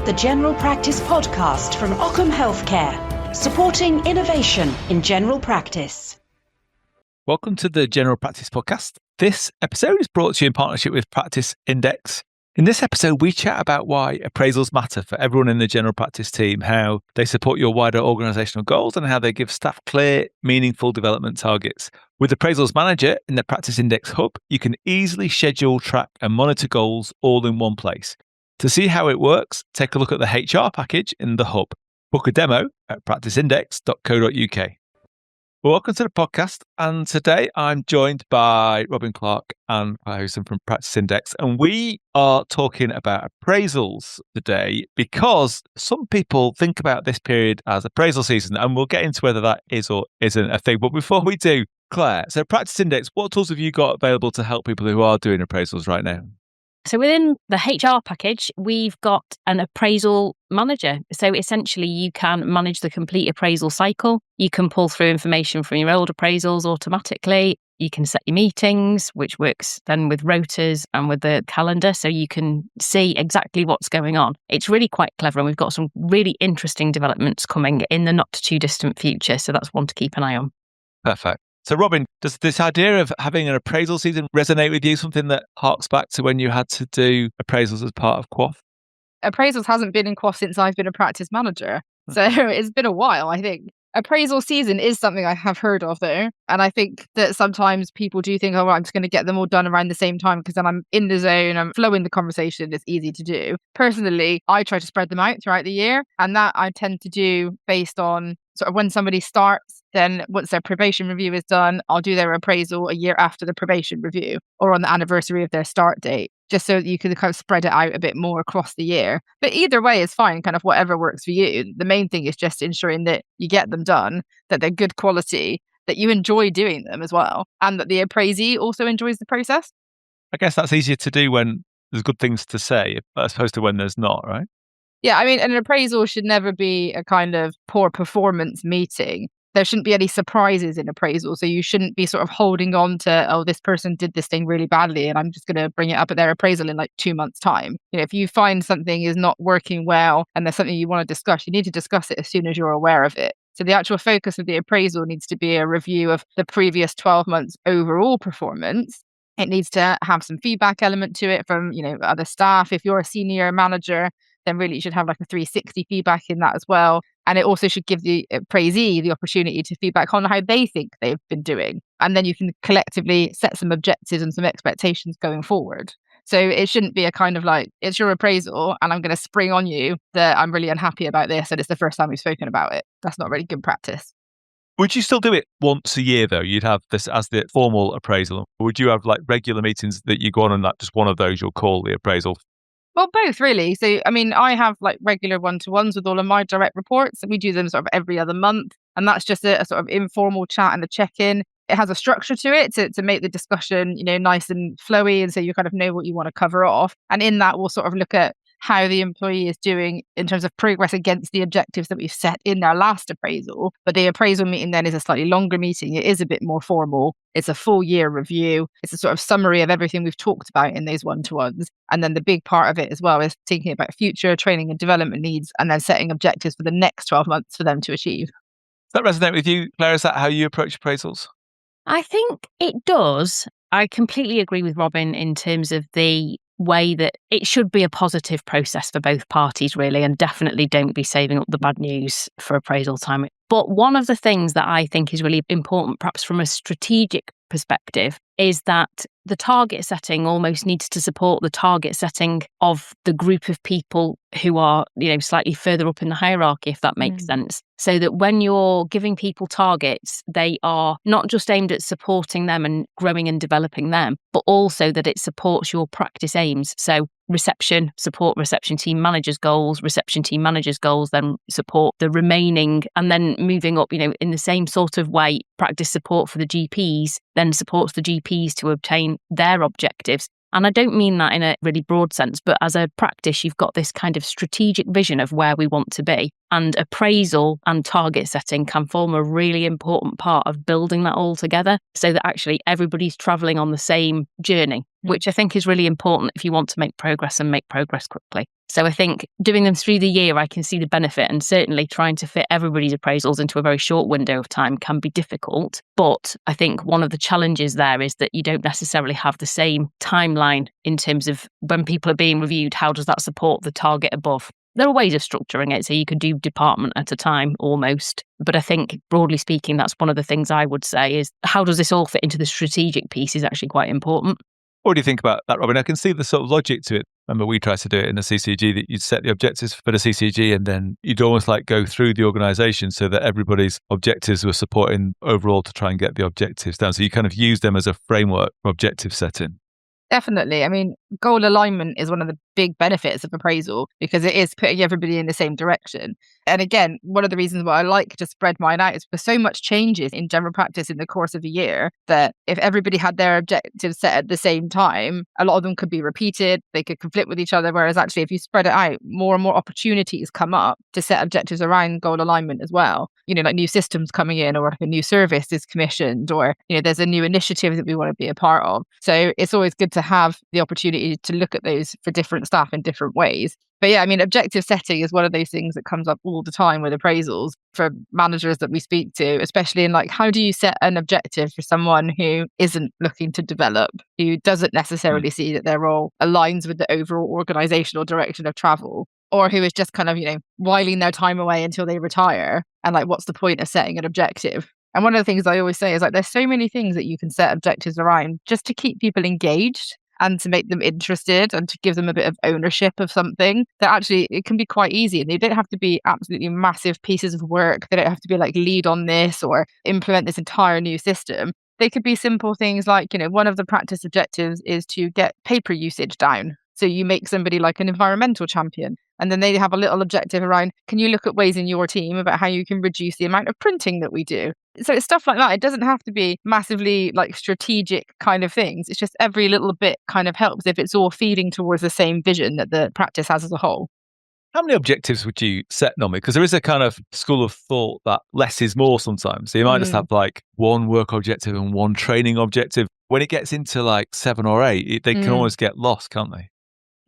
the General Practice podcast from Ockham Healthcare, supporting innovation in general practice. Welcome to the General Practice podcast. This episode is brought to you in partnership with Practice Index. In this episode, we chat about why appraisals matter for everyone in the general practice team, how they support your wider organisational goals, and how they give staff clear, meaningful development targets. With Appraisals Manager in the Practice Index Hub, you can easily schedule, track and monitor goals all in one place. To see how it works, take a look at the HR package in the Hub. Book a demo at practiceindex.co.uk. Welcome to the podcast, and today I'm joined by Robyn Clark and Claire Houston from Practice Index, and we are talking about appraisals today because some people think about this period as appraisal season, and we'll get into whether that is or isn't a thing. But before we do, Claire, so Practice Index, what tools have you got available to help people who are doing appraisals right now? So within the HR package, we've got an appraisal manager. So essentially you can manage the complete appraisal cycle. You can pull through information from your old appraisals automatically. You can set your meetings, which works then with rotas and with the calendar. So you can see exactly what's going on. It's really quite clever. And we've got some really interesting developments coming in the not too distant future. So that's one to keep an eye on. Perfect. So Robyn, does this idea of having an appraisal season resonate with you, something that harks back to when you had to do appraisals as part of QOF? Appraisals hasn't been in QOF since I've been a practice manager. So it's been a while, I think. Appraisal season is something I have heard of, though. And I think that sometimes people do think, oh, well, I'm just going to get them all done around the same time because then I'm in the zone, I'm flowing the conversation, it's easy to do. Personally, I try to spread them out throughout the year. And that I tend to do based on sort of when somebody starts, then once their probation review is done, I'll do their appraisal a year after the probation review or on the anniversary of their start date, just so that you can kind of spread it out a bit more across the year. But either way is fine, kind of whatever works for you. The main thing is just ensuring that you get them done, that they're good quality, that you enjoy doing them as well, and that the appraisee also enjoys the process. I guess that's easier to do when there's good things to say, as opposed to when there's not, right? Yeah, I mean, an appraisal should never be a kind of poor performance meeting. There shouldn't be any surprises in appraisal. So you shouldn't be sort of holding on to, oh, this person did this thing really badly and I'm just going to bring it up at their appraisal in like 2 months' time. You know, if you find something is not working well and there's something you want to discuss, you need to discuss it as soon as you're aware of it. So the actual focus of the appraisal needs to be a review of the previous 12 months overall performance. It needs to have some feedback element to it from, other staff. If you're a senior manager, then really you should have like a 360 feedback in that as well. And it also should give the appraisee the opportunity to feedback on how they think they've been doing. And then you can collectively set some objectives and some expectations going forward. So it shouldn't be a kind of like, it's your appraisal and I'm going to spring on you that I'm really unhappy about this and it's the first time we've spoken about it. That's not really good practice. Would you still do it once a year, though? You'd have this as the formal appraisal. Or would you have like regular meetings that you go on and that just one of those you'll call the appraisal? Well, both really. So, I mean, I have like regular one-to-ones with all of my direct reports. We do them sort of every other month. And that's just a sort of informal chat and a check-in. It has a structure to it to make the discussion, nice and flowy. And so you kind of know what you want to cover off. And in that, we'll sort of look at how the employee is doing in terms of progress against the objectives that we've set in their last appraisal. But the appraisal meeting then is a slightly longer meeting. It is a bit more formal. It's a full year review. It's a sort of summary of everything we've talked about in those one-to-ones. And then the big part of it as well is thinking about future training and development needs and then setting objectives for the next 12 months for them to achieve. Does that resonate with you, Claire? Is that how you approach appraisals? I think it does. I completely agree with Robyn in terms of the way that it should be a positive process for both parties, really, and definitely don't be saving up the bad news for appraisal time. But one of the things that I think is really important, perhaps from a strategic perspective, is that the target setting almost needs to support the target setting of the group of people who are, slightly further up in the hierarchy, if that makes sense. So that when you're giving people targets, they are not just aimed at supporting them and growing and developing them, but also that it supports your practice aims. So support reception team managers' goals, reception team managers' goals, then support the remaining, and then moving up, in the same sort of way, practice support for the GPs, then supports the GPs to obtain their objectives. And I don't mean that in a really broad sense, but as a practice, you've got this kind of strategic vision of where we want to be. And appraisal and target setting can form a really important part of building that all together so that actually everybody's travelling on the same journey, which I think is really important if you want to make progress and make progress quickly. So I think doing them through the year, I can see the benefit, and certainly trying to fit everybody's appraisals into a very short window of time can be difficult. But I think one of the challenges there is that you don't necessarily have the same timeline in terms of when people are being reviewed, how does that support the target above? There are ways of structuring it, so you could do department at a time almost. But I think, broadly speaking, that's one of the things I would say is how does this all fit into the strategic piece is actually quite important. What do you think about that, Robyn? I can see the sort of logic to it. Remember, we tried to do it in the CCG that you'd set the objectives for the CCG and then you'd almost like go through the organisation so that everybody's objectives were supporting overall to try and get the objectives down. So you kind of use them as a framework for objective setting. Definitely. I mean, goal alignment is one of the big benefits of appraisal because it is putting everybody in the same direction. And again, one of the reasons why I like to spread mine out is because so much changes in general practice in the course of a year that if everybody had their objectives set at the same time, a lot of them could be repeated, they could conflict with each other. Whereas actually, if you spread it out, more and more opportunities come up to set objectives around goal alignment as well. You know, like new systems coming in or like a new service is commissioned or, you know, there's a new initiative that we want to be a part of. So it's always good to have the opportunity to look at those for different staff in different ways. But yeah, I mean, objective setting is one of those things that comes up all the time with appraisals for managers that we speak to, especially in like, how do you set an objective for someone who isn't looking to develop, who doesn't necessarily see that their role aligns with the overall organizational direction of travel, or who is just kind of, you know, whiling their time away until they retire. And like, what's the point of setting an objective? And one of the things I always say is like, there's so many things that you can set objectives around just to keep people engaged and to make them interested and to give them a bit of ownership of something that actually it can be quite easy. And they don't have to be absolutely massive pieces of work. They don't have to be like lead on this or implement this entire new system. They could be simple things like, you know, one of the practice objectives is to get paper usage down. So you make somebody like an environmental champion. And then they have a little objective around, can you look at ways in your team about how you can reduce the amount of printing that we do? So it's stuff like that. It doesn't have to be massively like strategic kind of things. It's just every little bit kind of helps if it's all feeding towards the same vision that the practice has as a whole. How many objectives would you set normally? Because there is a kind of school of thought that less is more sometimes. So you might just have like one work objective and one training objective. When it gets into like 7 or 8, they can almost get lost, can't they?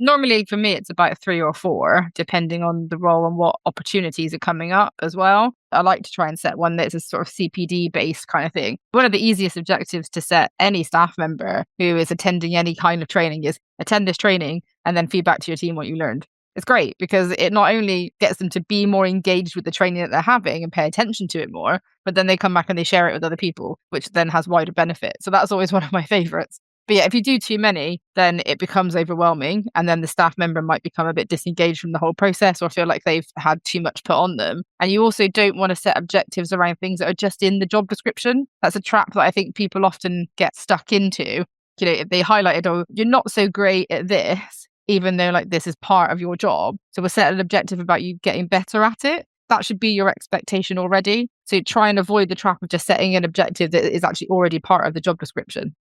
Normally, for me, it's about 3 or 4, depending on the role and what opportunities are coming up as well. I like to try and set one that's a sort of CPD-based kind of thing. One of the easiest objectives to set any staff member who is attending any kind of training is attend this training and then feedback to your team what you learned. It's great because it not only gets them to be more engaged with the training that they're having and pay attention to it more, but then they come back and they share it with other people, which then has wider benefit. So that's always one of my favorites. But yeah, if you do too many, then it becomes overwhelming. And then the staff member might become a bit disengaged from the whole process or feel like they've had too much put on them. And you also don't want to set objectives around things that are just in the job description. That's a trap that I think people often get stuck into. You know, if they highlighted, oh, you're not so great at this, even though like this is part of your job. So we'll set an objective about you getting better at it. That should be your expectation already. So try and avoid the trap of just setting an objective that is actually already part of the job description.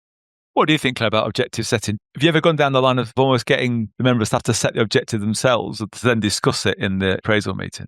What do you think, Claire, about objective setting? Have you ever gone down the line of almost getting the member of staff to set the objective themselves and to then discuss it in the appraisal meeting?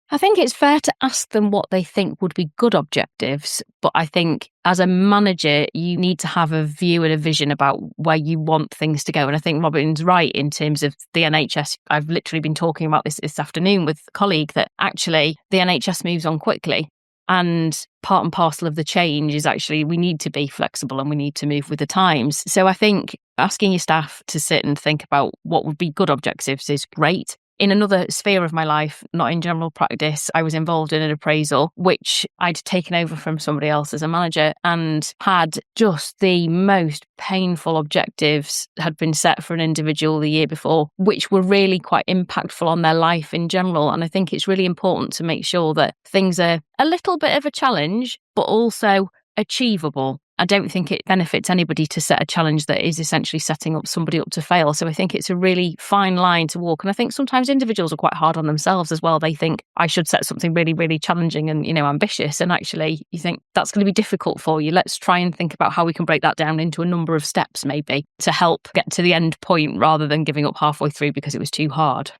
I think it's fair to ask them what they think would be good objectives, but I think as a manager, you need to have a view and a vision about where you want things to go. And I think Robyn's right in terms of the NHS. I've literally been talking about this afternoon with a colleague that actually the NHS moves on quickly. And part and parcel of the change is actually we need to be flexible and we need to move with the times. So I think asking your staff to sit and think about what would be good objectives is great. In another sphere of my life, not in general practice, I was involved in an appraisal, which I'd taken over from somebody else as a manager and had just the most painful objectives had been set for an individual the year before, which were really quite impactful on their life in general. And I think it's really important to make sure that things are a little bit of a challenge, but also achievable. I don't think it benefits anybody to set a challenge that is essentially setting up somebody up to fail. So I think it's a really fine line to walk. And I think sometimes individuals are quite hard on themselves as well. They think I should set something really, really challenging and, you know, ambitious. And actually you think that's going to be difficult for you. Let's try and think about how we can break that down into a number of steps maybe to help get to the end point rather than giving up halfway through because it was too hard.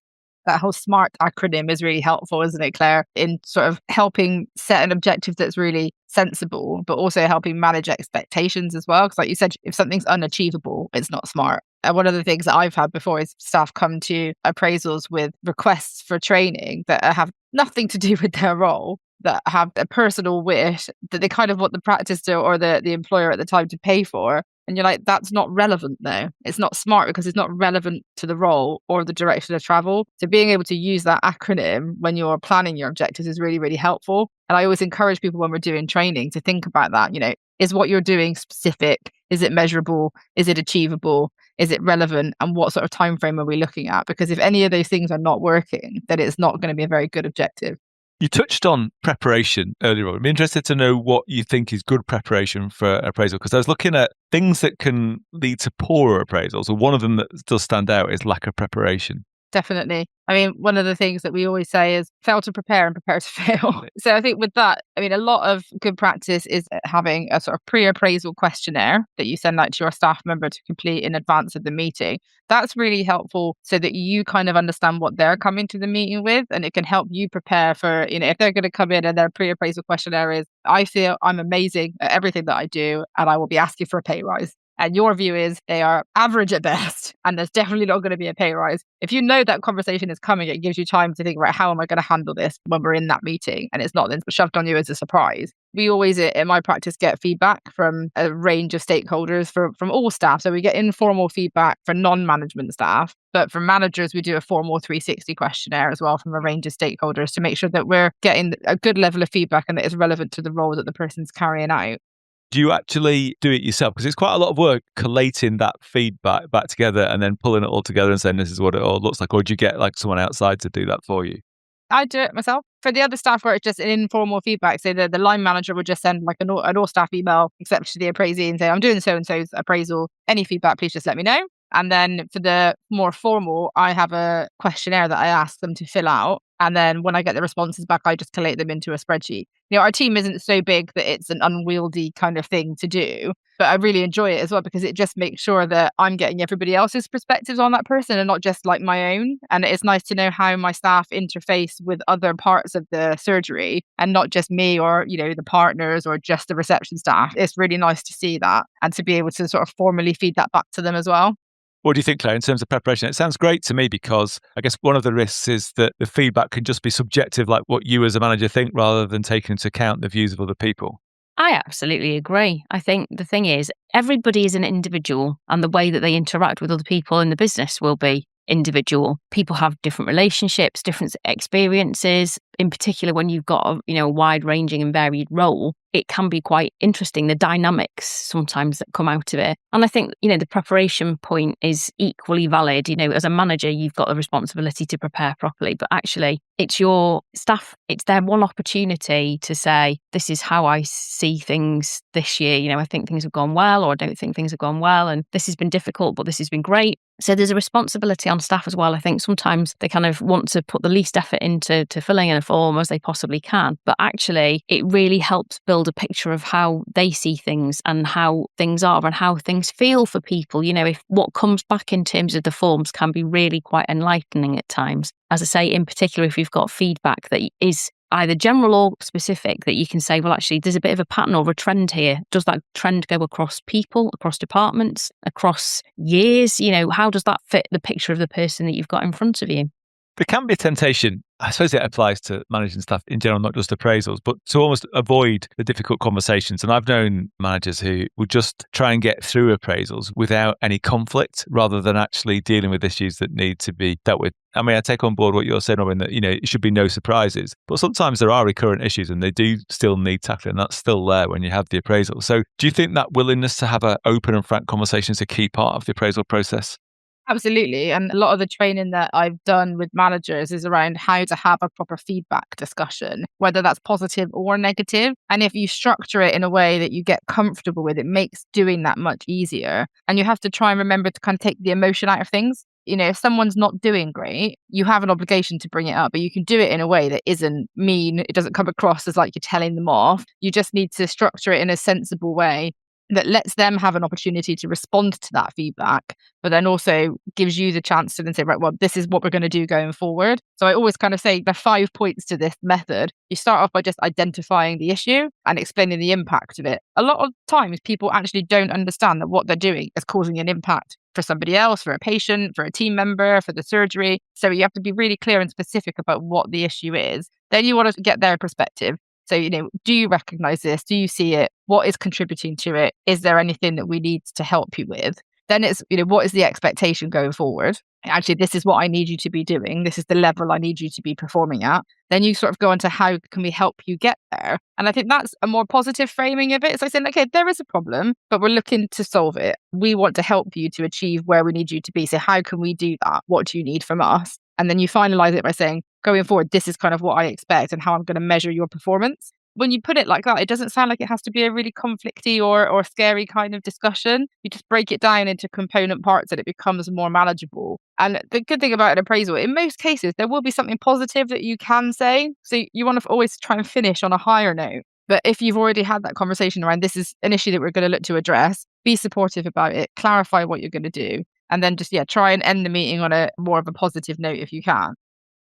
That whole SMART acronym is really helpful, isn't it, Claire, in sort of helping set an objective that's really sensible, but also helping manage expectations as well. Because like you said, if something's unachievable, it's not smart. And one of the things that I've had before is staff come to appraisals with requests for training that have nothing to do with their role, that have a personal wish that they kind of want the practice to, or the employer at the time to pay for. And you're like, that's not relevant though. It's not smart because it's not relevant to the role or the direction of travel. So being able to use that acronym when you're planning your objectives is really, really helpful. And I always encourage people when we're doing training to think about that. Is what you're doing specific? Is it measurable? Is it achievable? Is it relevant? And what sort of time frame are we looking at? Because if any of those things are not working, then it's not going to be a very good objective. You touched on preparation earlier on. I'm interested to know what you think is good preparation for appraisal, because I was looking at things that can lead to poorer appraisals, and one of them that does stand out is lack of preparation. Definitely. I mean, one of the things that we always say is fail to prepare and prepare to fail. So I think with that, a lot of good practice is having a sort of pre-appraisal questionnaire that you send out to your staff member to complete in advance of the meeting. That's really helpful so that you kind of understand what they're coming to the meeting with, and it can help you prepare for, if they're going to come in and their pre-appraisal questionnaire is, I feel I'm amazing at everything that I do and I will be asking for a pay rise. And your view is they are average at best, and there's definitely not going to be a pay rise. If you know that conversation is coming, it gives you time to think, right, how am I going to handle this when we're in that meeting? And it's not then shoved on you as a surprise. We always, in my practice, get feedback from a range of stakeholders from all staff. So we get informal feedback for non-management staff, but for managers, we do a formal 360 questionnaire as well from a range of stakeholders to make sure that we're getting a good level of feedback and that it's relevant to the role that the person's carrying out. Do you actually do it yourself? Because it's quite a lot of work collating that feedback back together and then pulling it all together and saying this is what it all looks like. Or do you get like someone outside to do that for you? I do it myself. For the other staff where it's just an informal feedback, so the line manager would just send like an all staff email, except to the appraisee, and say, I'm doing so-and-so's appraisal. Any feedback, please just let me know. And then for the more formal, I have a questionnaire that I ask them to fill out. And then when I get the responses back, I just collate them into a spreadsheet. Our team isn't so big that it's an unwieldy kind of thing to do, but I really enjoy it as well because it just makes sure that I'm getting everybody else's perspectives on that person and not just like my own. And it's nice to know how my staff interface with other parts of the surgery and not just me or, the partners or just the reception staff. It's really nice to see that and to be able to sort of formally feed that back to them as well. What do you think, Claire, in terms of preparation? It sounds great to me because I guess one of the risks is that the feedback can just be subjective, like what you as a manager think, rather than taking into account the views of other people. I absolutely agree. I think the thing is, everybody is an individual and the way that they interact with other people in the business will be individual. People have different relationships, different experiences. In particular, when you've got a wide ranging and varied role, it can be quite interesting, the dynamics sometimes that come out of it. And I think, the preparation point is equally valid. As a manager, you've got the responsibility to prepare properly, but actually it's your staff, it's their one opportunity to say, this is how I see things this year. I think things have gone well, or I don't think things have gone well. And this has been difficult, but this has been great. So there's a responsibility on staff as well. I think sometimes they kind of want to put the least effort into filling in a form as they possibly can. But actually, it really helps build a picture of how they see things and how things are and how things feel for people. If what comes back in terms of the forms can be really quite enlightening at times. As I say, in particular, if you've got feedback that is either general or specific, that you can say, well, actually, there's a bit of a pattern or a trend here. Does that trend go across people, across departments, across years? How does that fit the picture of the person that you've got in front of you? There can be a temptation, I suppose it applies to managing staff in general, not just appraisals, but to almost avoid the difficult conversations. And I've known managers who would just try and get through appraisals without any conflict rather than actually dealing with issues that need to be dealt with. I mean, I take on board what you're saying, Robyn, that, it should be no surprises. But sometimes there are recurrent issues and they do still need tackling. And that's still there when you have the appraisal. So do you think that willingness to have an open and frank conversation is a key part of the appraisal process? Absolutely. And a lot of the training that I've done with managers is around how to have a proper feedback discussion, whether that's positive or negative. And if you structure it in a way that you get comfortable with, it makes doing that much easier. And you have to try and remember to kind of take the emotion out of things. If someone's not doing great, you have an obligation to bring it up, but you can do it in a way that isn't mean. It doesn't come across as like you're telling them off. You just need to structure it in a sensible way. that lets them have an opportunity to respond to that feedback, but then also gives you the chance to then say, right, well, this is what we're going to do going forward. So I always kind of say there are 5 points to this method. You start off by just identifying the issue and explaining the impact of it. A lot of times people actually don't understand that what they're doing is causing an impact for somebody else, for a patient, for a team member, for the surgery. So you have to be really clear and specific about what the issue is. Then you want to get their perspective. So, do you recognize this? Do you see it? What is contributing to it? Is there anything that we need to help you with? Then it's, what is the expectation going forward? Actually, this is what I need you to be doing. This is the level I need you to be performing at. Then you sort of go into how can we help you get there? And I think that's a more positive framing of it. So I saying, okay, there is a problem, but we're looking to solve it. We want to help you to achieve where we need you to be. So how can we do that? What do you need from us? And then you finalize it by saying, going forward, this is kind of what I expect and how I'm going to measure your performance. When you put it like that, it doesn't sound like it has to be a really conflicty or scary kind of discussion. You just break it down into component parts and it becomes more manageable. And the good thing about an appraisal, in most cases, there will be something positive that you can say. So you want to always try and finish on a higher note. But if you've already had that conversation around this is an issue that we're going to look to address, be supportive about it, clarify what you're going to do, and then just, try and end the meeting on a more of a positive note if you can.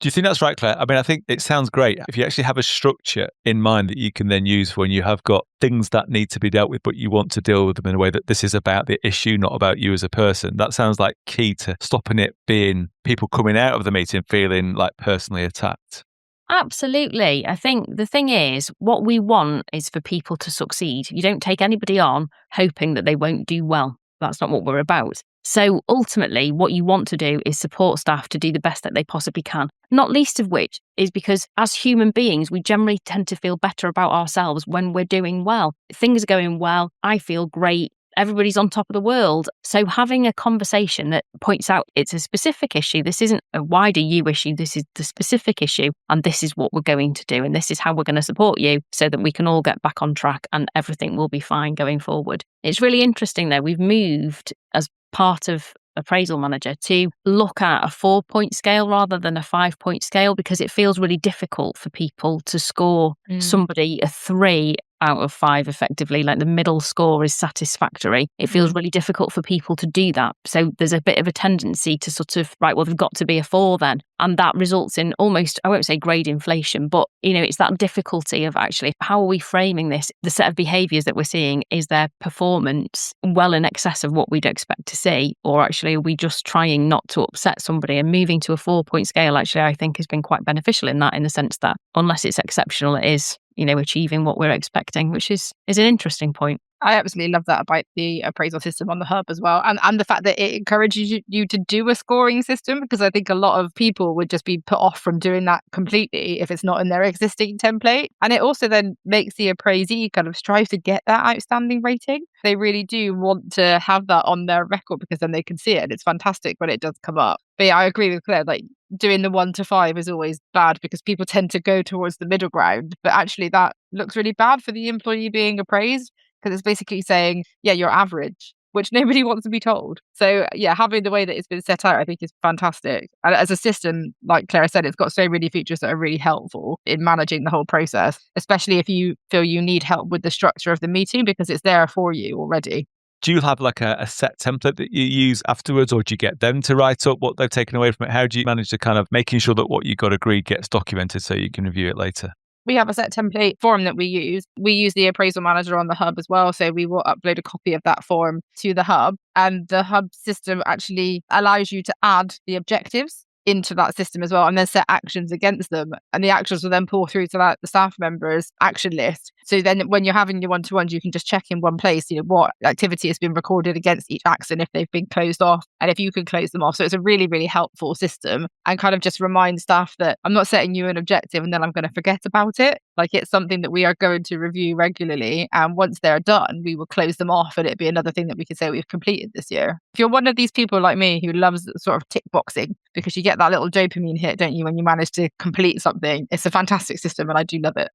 Do you think that's right, Claire? I mean, I think it sounds great if you actually have a structure in mind that you can then use when you have got things that need to be dealt with, but you want to deal with them in a way that this is about the issue, not about you as a person. That sounds like key to stopping it being people coming out of the meeting feeling like personally attacked. Absolutely. I think the thing is, what we want is for people to succeed. You don't take anybody on hoping that they won't do well. That's not what we're about. So ultimately, what you want to do is support staff to do the best that they possibly can. Not least of which is because as human beings, we generally tend to feel better about ourselves when we're doing well. Things are going well. I feel great. Everybody's on top of the world. So having a conversation that points out it's a specific issue. This isn't a wider you issue. This is the specific issue. And this is what we're going to do. And this is how we're going to support you so that we can all get back on track and everything will be fine going forward. It's really interesting though. We've moved as part of Appraisal Manager to look at a 4-point scale rather than a 5-point scale because it feels really difficult for people to score somebody a 3 out of 5 effectively, like the middle score is satisfactory. It feels really difficult for people to do that. So there's a bit of a tendency to sort of, right, well, they've got to be a 4 then. And that results in almost, I won't say grade inflation, but, it's that difficulty of actually, how are we framing this? The set of behaviours that we're seeing, is their performance well in excess of what we'd expect to see? Or actually, are we just trying not to upset somebody? And moving to a 4-point scale, actually, I think has been quite beneficial in the sense that unless it's exceptional, it is achieving what we're expecting, which is an interesting point. I absolutely love that about the appraisal system on the hub as well. And the fact that it encourages you to do a scoring system, because I think a lot of people would just be put off from doing that completely if it's not in their existing template. And it also then makes the appraisee kind of strive to get that outstanding rating. They really do want to have that on their record because then they can see it. And it's fantastic when it does come up. But yeah, I agree with Claire, like doing the 1 to 5 is always bad because people tend to go towards the middle ground. But actually that looks really bad for the employee being appraised because it's basically saying, yeah, you're average, which nobody wants to be told. So yeah, having the way that it's been set out, I think is fantastic. And as a system, like Claire said, it's got so many features that are really helpful in managing the whole process, especially if you feel you need help with the structure of the meeting because it's there for you already. Do you have like a set template that you use afterwards, or do you get them to write up what they've taken away from it? How do you manage to kind of making sure that what you got agreed gets documented so you can review it later? We have a set template form that we use. We use the appraisal manager on the hub as well. So we will upload a copy of that form to the hub. And the hub system actually allows you to add the objectives into that system as well and then set actions against them. And the actions will then pull through to that the staff members' action list. So then when you're having your one-to-ones, you can just check in one place, what activity has been recorded against each action if they've been closed off and if you can close them off. So it's a really, really helpful system and kind of just remind staff that I'm not setting you an objective and then I'm going to forget about it. Like it's something that we are going to review regularly. And once they're done, we will close them off and it'd be another thing that we could say we've completed this year. If you're one of these people like me who loves sort of tick boxing, because you get that little dopamine hit, don't you, when you manage to complete something, it's a fantastic system and I do love it.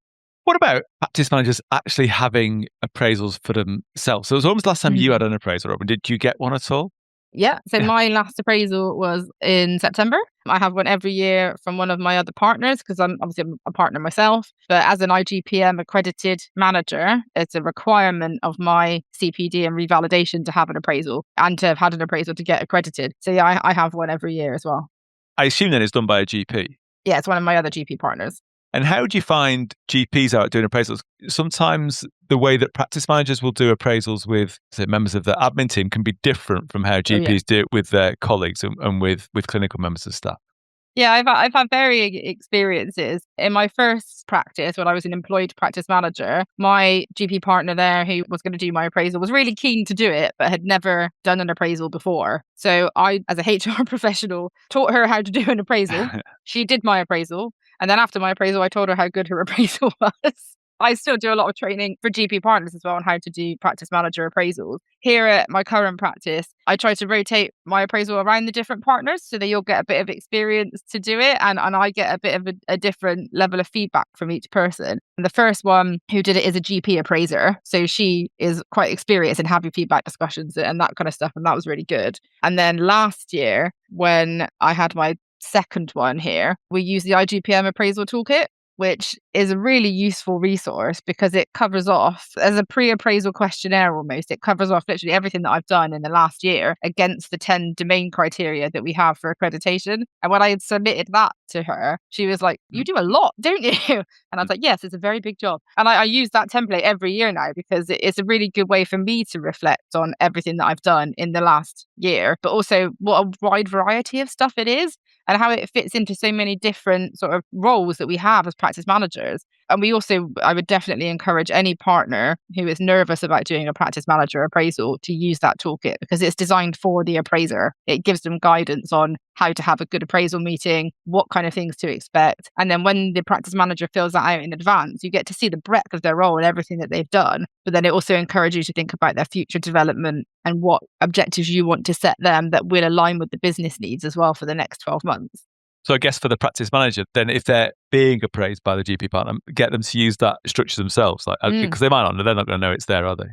What about practice managers actually having appraisals for themselves? So it was almost last time you had an appraisal, Robyn. Did you get one at all? Yeah. So Yeah. my last appraisal was in September. I have one every year from one of my other partners because I'm obviously a partner myself. But as an IGPM accredited manager, it's a requirement of my CPD and revalidation to have an appraisal and to have had an appraisal to get accredited. So yeah, I have one every year as well. I assume then it's done by a GP. Yeah, it's one of my other GP partners. And how do you find GPs out doing appraisals? Sometimes the way that practice managers will do appraisals with, say, members of the admin team can be different from how GPs do it with their colleagues and with clinical members of staff. Yeah, I've had varying experiences. In my first practice, when I was an employed practice manager, my GP partner there who was going to do my appraisal was really keen to do it, but had never done an appraisal before. So I, as a HR professional, taught her how to do an appraisal. She did my appraisal. And then after my appraisal, I told her how good her appraisal was. I still do a lot of training for GP partners as well on how to do practice manager appraisals. Here at my current practice, I try to rotate my appraisal around the different partners so that you'll get a bit of experience to do it. And I get a bit of a different level of feedback from each person. And the first one who did it is a GP appraiser. So she is quite experienced in having feedback discussions and that kind of stuff. And that was really good. And then last year, when I had my second one here, we used the IGPM appraisal toolkit, which is a really useful resource because it covers off, as a pre-appraisal questionnaire almost, it covers off literally everything that I've done in the last year against the 10 domain criteria that we have for accreditation. And when I had submitted that to her, she was like, "You do a lot, don't you?" And I was like, "Yes, it's a very big job." And I use that template every year now because it's a really good way for me to reflect on everything that I've done in the last year, but also what a wide variety of stuff it is and how it fits into so many different sort of roles that we have as practice managers. And we also, I would definitely encourage any partner who is nervous about doing a practice manager appraisal to use that toolkit because it's designed for the appraiser. It gives them guidance on how to have a good appraisal meeting, what kind of things to expect. And then when the practice manager fills that out in advance, you get to see the breadth of their role and everything that they've done. But then it also encourages you to think about their future development and what objectives you want to set them that will align with the business needs as well for the next 12 months. So I guess for the practice manager, then if they're being appraised by the GP partner, get them to use that structure themselves, because they might not, they're not going to know it's there, are they?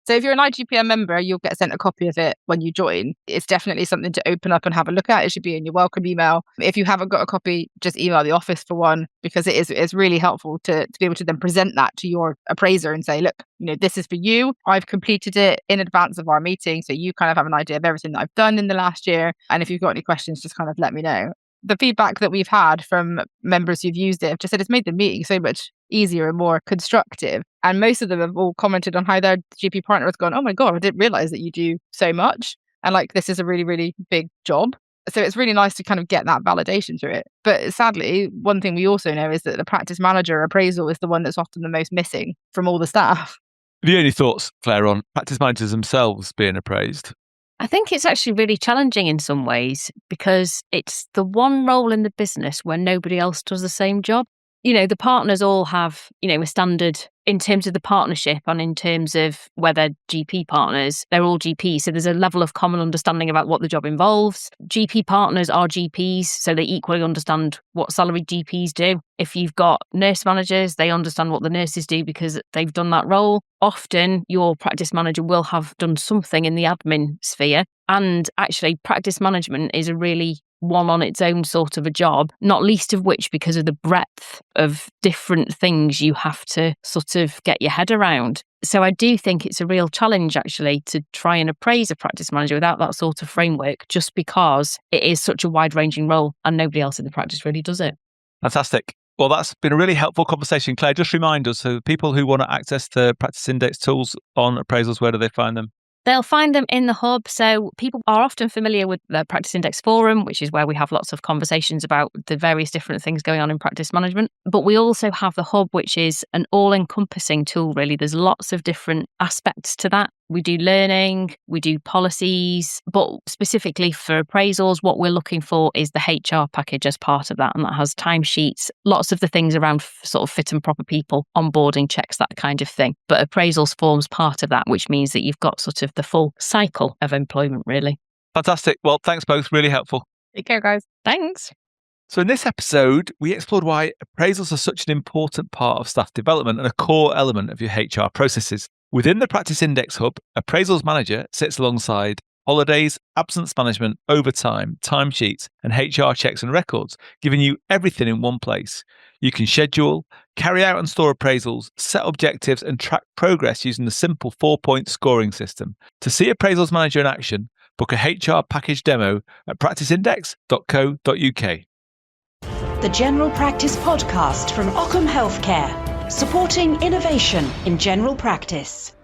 So if you're an IGPM member, you'll get sent a copy of it when you join. It's definitely something to open up and have a look at. It should be in your welcome email. If you haven't got a copy, just email the office for one because it's really helpful to be able to then present that to your appraiser and say, look, this is for you. I've completed it in advance of our meeting. So you kind of have an idea of everything that I've done in the last year. And if you've got any questions, just kind of let me know. The feedback that we've had from members who've used it have just said it's made the meeting so much easier and more constructive. And most of them have all commented on how their GP partner has gone, "Oh my God, I didn't realize that you do so much." And this is a really, really big job. So it's really nice to kind of get that validation through it. But sadly, one thing we also know is that the practice manager appraisal is the one that's often the most missing from all the staff. Have you any thoughts, Claire, on practice managers themselves being appraised? I think it's actually really challenging in some ways because it's the one role in the business where nobody else does the same job. The partners all have, a standard in terms of the partnership and in terms of whether GP partners, they're all GPs. So there's a level of common understanding about what the job involves. GP partners are GPs, so they equally understand what salaried GPs do. If you've got nurse managers, they understand what the nurses do because they've done that role. Often your practice manager will have done something in the admin sphere. And actually practice management is a really one on its own sort of a job, not least of which because of the breadth of different things you have to sort of get your head around. So I do think it's a real challenge actually to try and appraise a practice manager without that sort of framework, just because it is such a wide-ranging role and nobody else in the practice really does it. Fantastic. Well, that's been a really helpful conversation. Claire, just remind us, so people who want to access the Practice Index tools on appraisals, where do they find them? They'll find them in the hub. So people are often familiar with the Practice Index Forum, which is where we have lots of conversations about the various different things going on in practice management. But we also have the hub, which is an all-encompassing tool, really. There's lots of different aspects to that. We do learning, we do policies, but specifically for appraisals, what we're looking for is the HR package as part of that. And that has timesheets, lots of the things around sort of fit and proper people, onboarding checks, that kind of thing. But appraisals forms part of that, which means that you've got sort of the full cycle of employment, really. Fantastic. Well, thanks both. Really helpful. Take care, guys. Thanks. So in this episode, we explored why appraisals are such an important part of staff development and a core element of your HR processes. Within the Practice Index Hub, Appraisals Manager sits alongside holidays, absence management, overtime, timesheets, and HR checks and records, giving you everything in one place. You can schedule, carry out and store appraisals, set objectives, and track progress using the simple 4-point scoring system. To see Appraisals Manager in action, book a HR package demo at practiceindex.co.uk. The General Practice Podcast from Ockham Healthcare, supporting innovation in general practice.